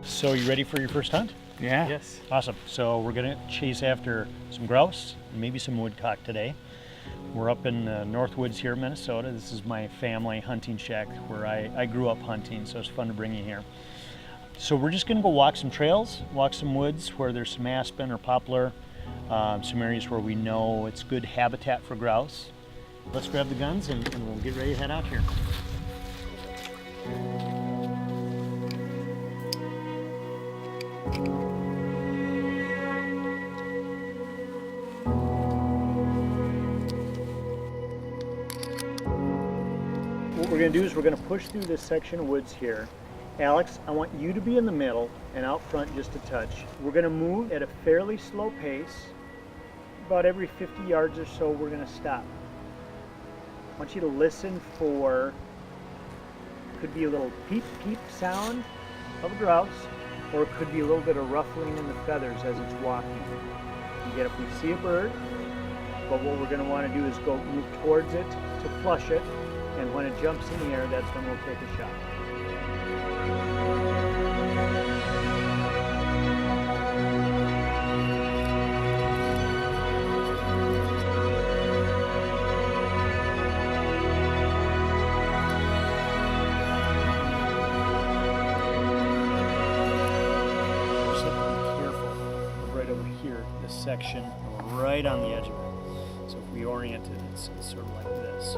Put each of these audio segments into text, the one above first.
So you ready for your first hunt? Yeah. Yes. Awesome. So we're gonna chase after some grouse and maybe some woodcock today. We're up in the North Woods here in Minnesota. This is my family hunting shack where I grew up hunting, so it's fun to bring you here. So we're just gonna go walk some trails, walk some woods where there's some aspen or poplar, some areas where we know it's good habitat for grouse. Let's grab the guns and we'll get ready to head out here. What we're going to do is we're going to push through this section of woods here. Alex, I want you to be in the middle and out front just a touch. We're going to move at a fairly slow pace. About every 50 yards or so, we're going to stop. I want you to listen for, could be a little peep peep sound of a grouse, or it could be a little bit of ruffling in the feathers as it's walking. Again, if we see a bird, but what we're going to want to do is go move towards it to flush it. And when it jumps in the air, that's when we'll take a shot. So be careful. We're right over here, this section, we're right on the edge of it. So if we orient it, it's sort of like this.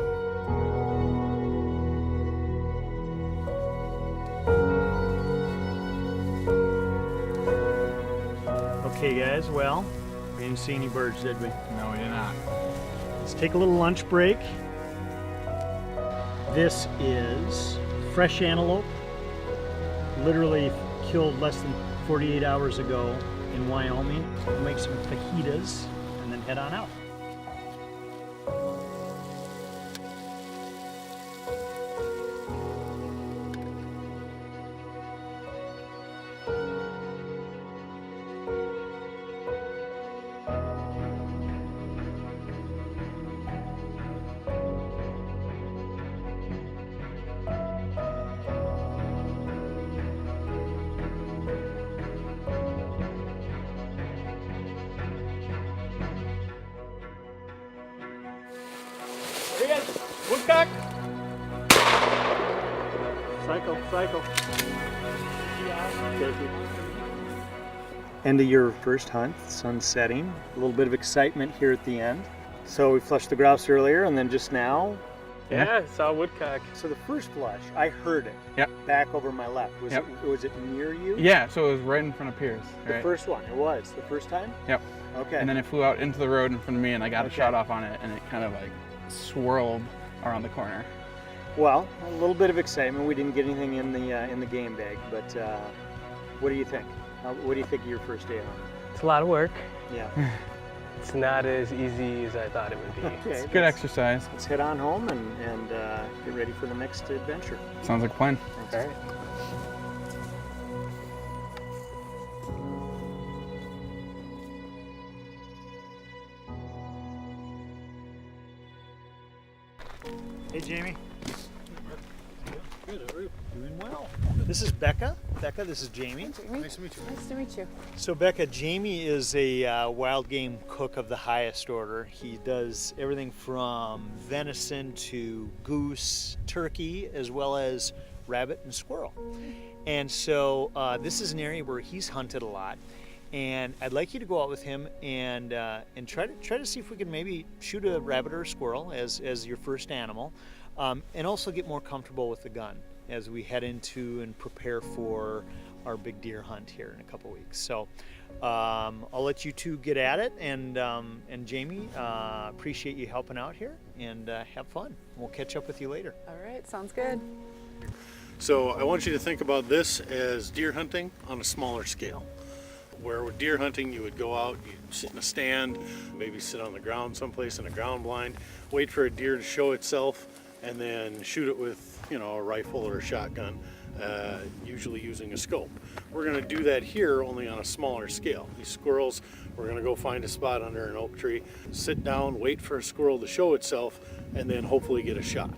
Okay guys, well, we didn't see any birds, did we? No, we did not. Let's take a little lunch break. This is fresh antelope, literally killed less than 48 hours ago in Wyoming. We'll make some fajitas and then head on out. Woodcock! Cycle. End of your first hunt, sun setting. A little bit of excitement here at the end. So we flushed the grouse earlier, and then just now. Yeah, I saw woodcock. So the first flush, I heard it. Yep. Back over my left. Was Yep. was it near you? Yeah, so it was right in front of Pierce. The Right? first one, it was. The first time? Yep. Okay. And then it flew out into the road in front of me, and I got a Okay. shot off on it, and it kind of like swirled around the corner. Well, a little bit of excitement. We didn't get anything in the game bag, but what do you think? What do you think of your first day on? It's a lot of work. Yeah. It's not as easy as I thought it would be. Okay. Good exercise. Let's head on home and get ready for the next adventure. Sounds like a plan. Okay. Hey, Jamie. Good. How are you? Doing well. This is Becca. Becca, this is Jamie. Nice to meet you. Nice to meet you. So Becca, Jamie is a wild game cook of the highest order. He does everything from venison to goose, turkey, as well as rabbit and squirrel. And so this is an area where he's hunted a lot. And I'd like you to go out with him and try to see if we can maybe shoot a rabbit or a squirrel as your first animal, and also get more comfortable with the gun as we head into and prepare for our big deer hunt here in a couple weeks. So I'll let you two get at it, and Jamie, appreciate you helping out here, and have fun. We'll catch up with you later. All right, sounds good. So I want you to think about this as deer hunting on a smaller scale. Where with deer hunting, you would go out, you'd sit in a stand, maybe sit on the ground someplace in a ground blind, wait for a deer to show itself, and then shoot it with, a rifle or a shotgun, usually using a scope. We're going to do that here, only on a smaller scale. These squirrels, we're going to go find a spot under an oak tree, sit down, wait for a squirrel to show itself, and then hopefully get a shot.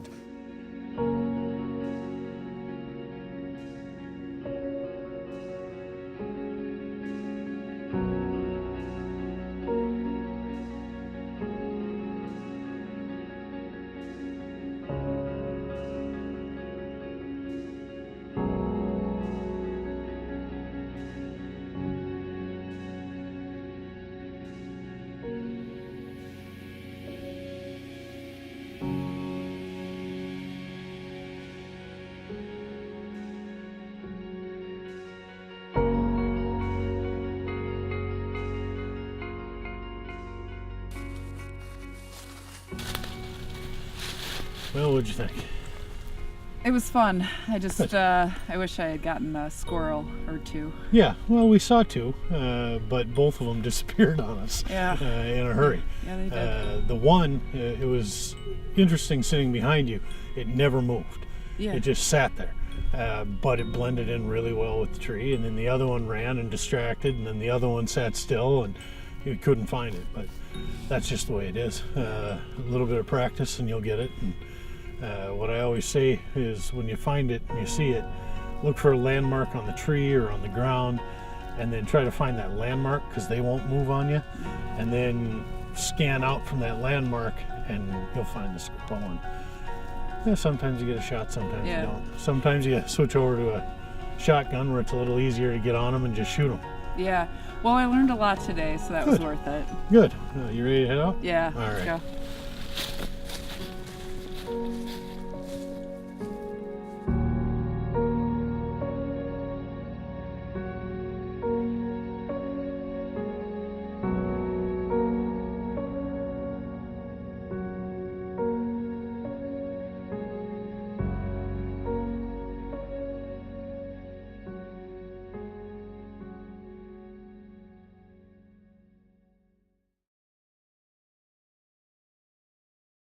Well, what'd you think? It was fun. I just, I wish I had gotten a squirrel or two. Yeah, well, we saw two, but both of them disappeared on us Yeah. in a hurry. Yeah, they did. The one, it was interesting sitting behind you. It never moved. Yeah. It just sat there. But it blended in really well with the tree. And then the other one ran and distracted, and then the other one sat still, and you couldn't find it. But that's just the way it is. A little bit of practice, and you'll get it. And, what I always say is when you find it and you see it, look for a landmark on the tree or on the ground, and then try to find that landmark because they won't move on you. And then scan out from that landmark and you'll find the squirrel. And yeah, sometimes you get a shot, sometimes Yeah. you don't. Sometimes you switch over to a shotgun where it's a little easier to get on them and just shoot them. Yeah. Well, I learned a lot today, so that was worth it. Good. You ready to head out? Yeah. All Let's right. go.